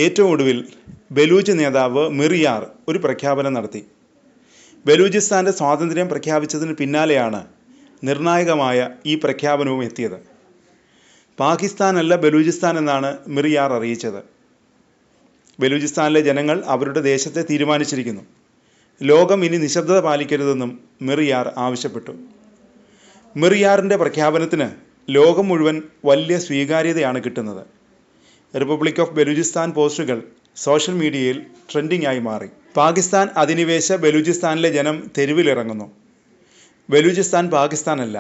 ഏറ്റവും ഒടുവിൽ ബലൂച്ച് നേതാവ് മിർ യാർ ഒരു പ്രഖ്യാപനം നടത്തി. ബലൂചിസ്ഥാൻ്റെ സ്വാതന്ത്ര്യം പ്രഖ്യാപിച്ചതിന് പിന്നാലെയാണ് നിർണായകമായ ഈ പ്രഖ്യാപനവും എത്തിയത്. പാകിസ്ഥാനല്ല ബലൂചിസ്ഥാൻ എന്നാണ് മിർ യാർ അറിയിച്ചത്. ബലൂചിസ്ഥാനിലെ ജനങ്ങൾ അവരുടെ ദേശത്തെ തീരുമാനിച്ചിരിക്കുന്നു. ലോകം ഇനി നിശബ്ദത പാലിക്കരുതെന്നും മിർ യാർ ആവശ്യപ്പെട്ടു. മിർ യാറിൻ്റെ പ്രഖ്യാപനത്തിന് ലോകം മുഴുവൻ വലിയ സ്വീകാര്യതയാണ് കിട്ടുന്നത്. റിപ്പബ്ലിക് ഓഫ് ബലൂചിസ്ഥാൻ പോസ്റ്റുകൾ സോഷ്യൽ മീഡിയയിൽ ട്രെൻഡിംഗ് ആയി മാറി. പാകിസ്ഥാൻ അധിനിവേശ ബലൂചിസ്ഥാനിലെ ജനം തെരുവിലിറങ്ങുന്നു. ബലൂചിസ്ഥാൻ പാകിസ്ഥാനല്ല.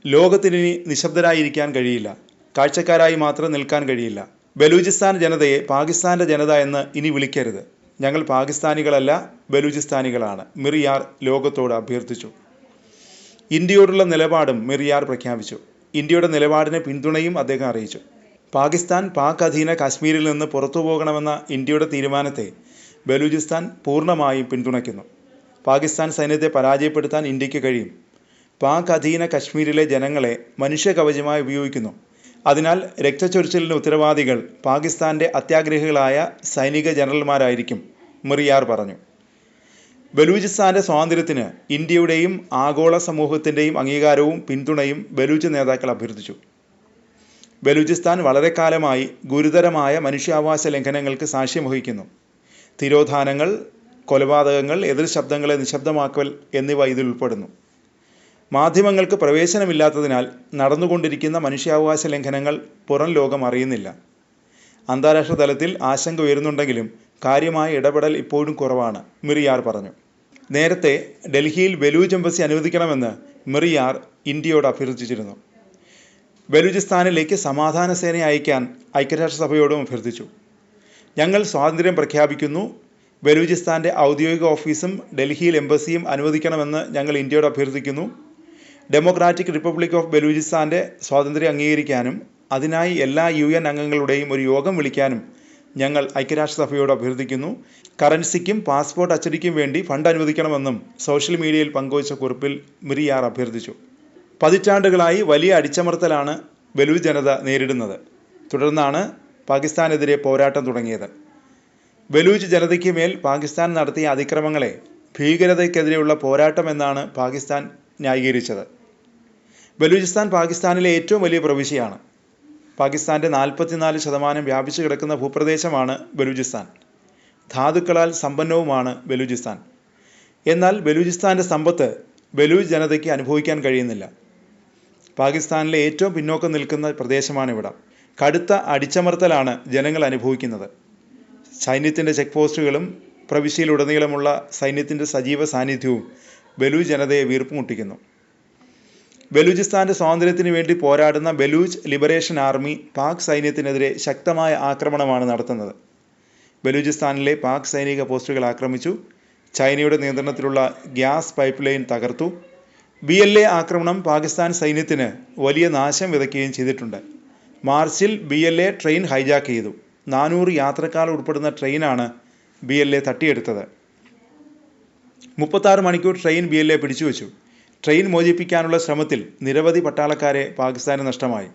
ലോകത്തിനി നിശബ്ദരായിരിക്കാൻ കഴിയില്ല. കാഴ്ചക്കാരായി മാത്രം നിൽക്കാൻ കഴിയില്ല. ബലൂചിസ്ഥാൻ ജനതയെ പാകിസ്ഥാൻ്റെ ജനത എന്ന് ഇനി വിളിക്കരുത്. ഞങ്ങൾ പാകിസ്ഥാനികളല്ല, ബലൂചിസ്ഥാനികളാണ്, മിർ യാർ ലോകത്തോട് അഭ്യർത്ഥിച്ചു. ഇന്ത്യയോടുള്ള നിലപാടും മിർ യാർ പ്രഖ്യാപിച്ചു. ഇന്ത്യയുടെ നിലപാടിന് പിന്തുണയും അദ്ദേഹം അറിയിച്ചു. പാകിസ്ഥാൻ പാക് അധീന കാശ്മീരിൽ നിന്ന് പുറത്തു പോകണമെന്ന ഇന്ത്യയുടെ തീരുമാനത്തെ ബലൂചിസ്ഥാൻ പൂർണ്ണമായും പിന്തുണയ്ക്കുന്നു. പാകിസ്ഥാൻ സൈന്യത്തെ പരാജയപ്പെടുത്താൻ ഇന്ത്യക്ക് കഴിയും. പാക് അധീന കശ്മീരിലെ ജനങ്ങളെ മനുഷ്യകവചമായി ഉപയോഗിക്കുന്നു. അതിനാൽ രക്തച്ചൊരിച്ചിലിന് ഉത്തരവാദികൾ പാകിസ്ഥാൻ്റെ അത്യാഗ്രഹികളായ സൈനിക ജനറൽമാരായിരിക്കും, മിർ യാർ പറഞ്ഞു. ബലൂചിസ്ഥാൻ്റെ സ്വാതന്ത്ര്യത്തിന് ഇന്ത്യയുടെയും ആഗോള സമൂഹത്തിൻ്റെയും അംഗീകാരവും പിന്തുണയും ബലൂച്ച് നേതാക്കൾ അഭ്യർത്ഥിച്ചു. ബലൂചിസ്ഥാൻ വളരെ കാലമായി ഗുരുതരമായ മനുഷ്യാവകാശ ലംഘനങ്ങൾക്ക് സാക്ഷ്യം വഹിക്കുന്നു. തിരോധാനങ്ങൾ, കൊലപാതകങ്ങൾ, എതിർ ശബ്ദങ്ങളെ നിശബ്ദമാക്കൽ എന്നിവ ഇതിൽ ഉൾപ്പെടുന്നു. മാധ്യമങ്ങൾക്ക് പ്രവേശനമില്ലാത്തതിനാൽ നടന്നുകൊണ്ടിരിക്കുന്ന മനുഷ്യാവകാശ ലംഘനങ്ങൾ പുറം ലോകം അറിയുന്നില്ല. അന്താരാഷ്ട്ര തലത്തിൽ ആശങ്ക ഉയരുന്നുണ്ടെങ്കിലും കാര്യമായ ഇടപെടൽ ഇപ്പോഴും കുറവാണ്, മിർ യാർ പറഞ്ഞു. നേരത്തെ ഡൽഹിയിൽ ബലൂച്ച് എംബസി അനുവദിക്കണമെന്ന് മിർ യാർ ഇന്ത്യയോട് അഭ്യർത്ഥിച്ചിരുന്നു. ബലൂചിസ്ഥാനിലേക്ക് സമാധാന സേന അയക്കാൻ ഐക്യരാഷ്ട്രസഭയോടും അഭ്യർത്ഥിച്ചു. ഞങ്ങൾ സ്വാതന്ത്ര്യം പ്രഖ്യാപിക്കുന്നു. ബലൂചിസ്ഥാൻ്റെ ഔദ്യോഗിക ഓഫീസും ഡൽഹിയിൽ എംബസിയും അനുവദിക്കണമെന്ന് ഞങ്ങൾ ഇന്ത്യയോട് അഭ്യർത്ഥിക്കുന്നു. ഡെമോക്രാറ്റിക് റിപ്പബ്ലിക് ഓഫ് ബലൂചിസ്ഥാൻ്റെ സ്വാതന്ത്ര്യം അംഗീകരിക്കാനും അതിനായി എല്ലാ UN അംഗങ്ങളുടെയും ഒരു യോഗം വിളിക്കാനും ഞങ്ങൾ ഐക്യരാഷ്ട്രസഭയോട് അഭ്യർത്ഥിക്കുന്നു. കറൻസിക്കും പാസ്പോർട്ട് അച്ചടിക്കും വേണ്ടി ഫണ്ട് അനുവദിക്കണമെന്നും സോഷ്യൽ മീഡിയയിൽ പങ്കുവച്ച കുറിപ്പിൽ മിർ യാർ അഭ്യർത്ഥിച്ചു. പതിറ്റാണ്ടുകളായി വലിയ അടിച്ചമർത്തലാണ് ബലൂച്ച് ജനത നേരിടുന്നത്. തുടർന്നാണ് പാകിസ്ഥാനെതിരെ പോരാട്ടം തുടങ്ങിയത്. ബലൂച്ച് ജനതയ്ക്ക് മേൽ പാകിസ്ഥാൻ നടത്തിയ അതിക്രമങ്ങളെ ഭീകരതയ്ക്കെതിരെയുള്ള പോരാട്ടമെന്നാണ് പാകിസ്ഥാൻ ന്യായീകരിച്ചത്. ബലൂചിസ്ഥാൻ പാകിസ്ഥാനിലെ ഏറ്റവും വലിയ പ്രവിശ്യയാണ്. പാകിസ്ഥാൻ്റെ 44% വ്യാപിച്ചു കിടക്കുന്ന ഭൂപ്രദേശമാണ് ബലൂചിസ്ഥാൻ. ധാതുക്കളാൽ സമ്പന്നവുമാണ് ബലൂചിസ്ഥാൻ. എന്നാൽ ബലൂചിസ്ഥാൻ്റെ സമ്പത്ത് ബലൂച്ച് ജനതയ്ക്ക് അനുഭവിക്കാൻ കഴിയുന്നില്ല. പാകിസ്ഥാനിലെ ഏറ്റവും പിന്നോക്കം നിൽക്കുന്ന പ്രദേശമാണിവിടം. കടുത്ത അടിച്ചമർത്തലാണ് ജനങ്ങൾ അനുഭവിക്കുന്നത്. സൈന്യത്തിൻ്റെ ചെക്ക് പോസ്റ്റുകളും പ്രവിശ്യയിലുടനീളമുള്ള സൈന്യത്തിൻ്റെ സജീവ സാന്നിധ്യവും ബലൂച്ച് ജനതയെ വീർപ്പുമുട്ടിക്കുന്നു. ബലൂചിസ്ഥാൻ്റെ സ്വാതന്ത്ര്യത്തിന് വേണ്ടി പോരാടുന്ന ബലൂച്ച് ലിബറേഷൻ ആർമി പാക് സൈന്യത്തിനെതിരെ ശക്തമായ ആക്രമണമാണ് നടത്തുന്നത്. ബലൂചിസ്ഥാനിലെ പാക് സൈനിക പോസ്റ്റുകൾ ആക്രമിച്ചു. ചൈനയുടെ നിയന്ത്രണത്തിലുള്ള ഗ്യാസ് പൈപ്പ് ലൈൻ തകർത്തു. BLA ആക്രമണം പാകിസ്ഥാൻ സൈന്യത്തിന് വലിയ നാശം വിതയ്ക്കുകയും ചെയ്തിട്ടുണ്ട്. മാർച്ചിൽ BLA ട്രെയിൻ ഹൈജാക്ക് ചെയ്തു. 400 യാത്രക്കാർ ഉൾപ്പെടുന്ന ട്രെയിനാണ് BLA തട്ടിയെടുത്തത്. 36 മണിക്കൂർ ട്രെയിൻ BLA പിടിച്ചുവെച്ചു. ട്രെയിൻ മോചിപ്പിക്കാനുള്ള ശ്രമത്തിൽ നിരവധി പട്ടാളക്കാരെ പാകിസ്ഥാന് നഷ്ടമായി.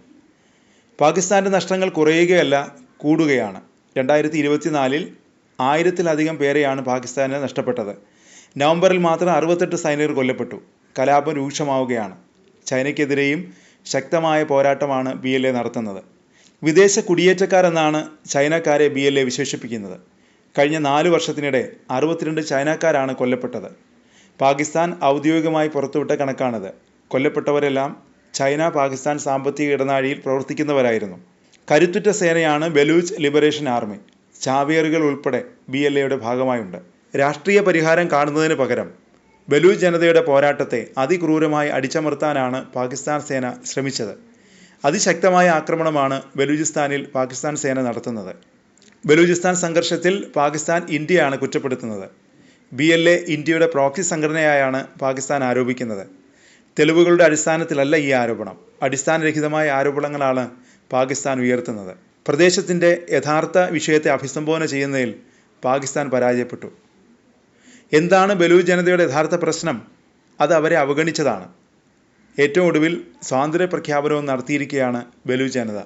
പാകിസ്ഥാൻ്റെ നഷ്ടങ്ങൾ കുറയുകയല്ല, കൂടുകയാണ്. 2024 1000-ലധികം പേരെയാണ് പാകിസ്ഥാന് നഷ്ടപ്പെട്ടത്. നവംബറിൽ മാത്രം 68 സൈനികർ കൊല്ലപ്പെട്ടു. കലാപം രൂക്ഷമാവുകയാണ്. ചൈനയ്ക്കെതിരെയും ശക്തമായ പോരാട്ടമാണ് BLA നടത്തുന്നത്. വിദേശ കുടിയേറ്റക്കാർ എന്നാണ് ചൈനക്കാരെ BLA വിശേഷിപ്പിക്കുന്നത്. കഴിഞ്ഞ 4 വർഷത്തിനിടെ 62 ചൈനക്കാരാണ് കൊല്ലപ്പെട്ടത്. പാകിസ്ഥാൻ ഔദ്യോഗികമായി പുറത്തുവിട്ട കണക്കാണിത്. കൊല്ലപ്പെട്ടവരെല്ലാം ചൈന പാകിസ്ഥാൻ സാമ്പത്തിക ഇടനാഴിയിൽ പ്രവർത്തിക്കുന്നവരായിരുന്നു. കരുത്തുറ്റ സേനയാണ് ബലൂച്ച് ലിബറേഷൻ ആർമി. ചാവേറുകൾ ഉൾപ്പെടെ BLAയുടെ ഭാഗമായുണ്ട്. രാഷ്ട്രീയ പരിഹാരം കാണുന്നതിന് പകരം ബലൂച്ച് ജനതയുടെ പോരാട്ടത്തെ അതിക്രൂരമായി അടിച്ചമർത്താനാണ് പാകിസ്ഥാൻ സേന ശ്രമിച്ചത്. അതിശക്തമായ ആക്രമണമാണ് ബലൂചിസ്ഥാനിൽ പാകിസ്ഥാൻ സേന നടത്തുന്നത്. ബലൂചിസ്ഥാൻ സംഘർഷത്തിൽ പാകിസ്ഥാൻ ഇന്ത്യയാണ് കുറ്റപ്പെടുത്തുന്നത്. BLA ഇന്ത്യയുടെ പ്രോക്സി സംഘടനയായാണ് പാകിസ്ഥാൻ ആരോപിക്കുന്നത്. തെളിവുകളുടെ അടിസ്ഥാനത്തിലല്ല ഈ ആരോപണം. അടിസ്ഥാനരഹിതമായ ആരോപണങ്ങളാണ് പാകിസ്ഥാൻ ഉയർത്തുന്നത്. പ്രദേശത്തിൻ്റെ യഥാർത്ഥ വിഷയത്തെ അഭിസംബോധന ചെയ്യുന്നതിൽ പാകിസ്ഥാൻ പരാജയപ്പെട്ടു. എന്താണ് ബലൂച്ച് ജനതയുടെ യഥാർത്ഥ പ്രശ്നം? അത് അവരെ അവഗണിച്ചതാണ്. ഏറ്റവും ഒടുവിൽ സ്വാതന്ത്ര്യ പ്രഖ്യാപനവും നടത്തിയിരിക്കുകയാണ് ബലൂച്ച് ജനത.